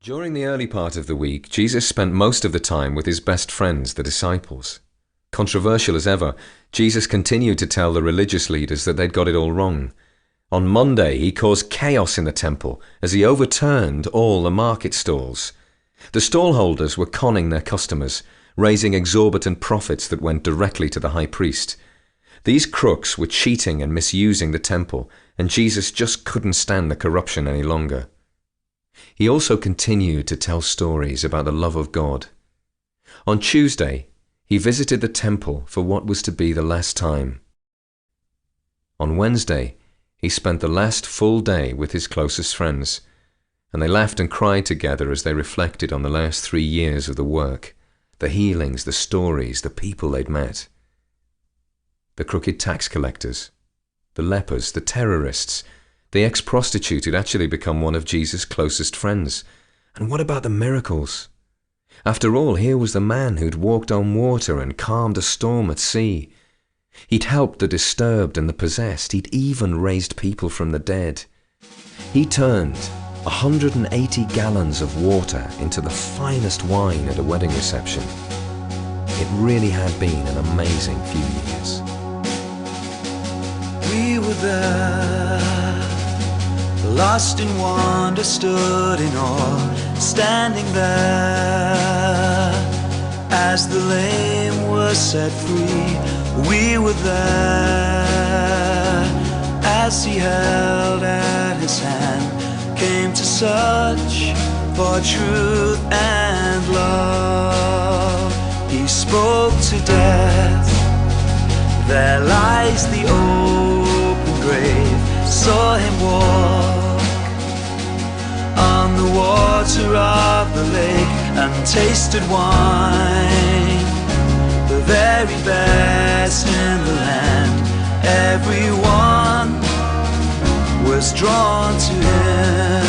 During the early part of the week, Jesus spent most of the time with his best friends, the disciples. Controversial as ever, Jesus continued to tell the religious leaders that they'd got it all wrong. On Monday, he caused chaos in the temple as he overturned all the market stalls. The stallholders were conning their customers, raising exorbitant profits that went directly to the high priest. These crooks were cheating and misusing the temple, and Jesus just couldn't stand the corruption any longer. He also continued to tell stories about the love of God. On Tuesday, he visited the temple for what was to be the last time. On Wednesday, he spent the last full day with his closest friends, and they laughed and cried together as they reflected on the last 3 years of the work, the healings, the stories, the people they'd met. The crooked tax collectors, the lepers, the terrorists, the ex-prostitute who'd actually become one of Jesus' closest friends. And what about the miracles? After all, here was the man who'd walked on water and calmed a storm at sea. He'd helped the disturbed and the possessed. He'd even raised people from the dead. He turned 180 gallons of water into the finest wine at a wedding reception. It really had been an amazing few years. We were there, lost in wonder, stood in awe, standing there as the lame were set free. We were there as he held at his hand, came to search for truth and love. He spoke to death, there lies the open grave, saw him walk on the water of the lake and tasted wine, the very best in the land. Everyone was drawn to him.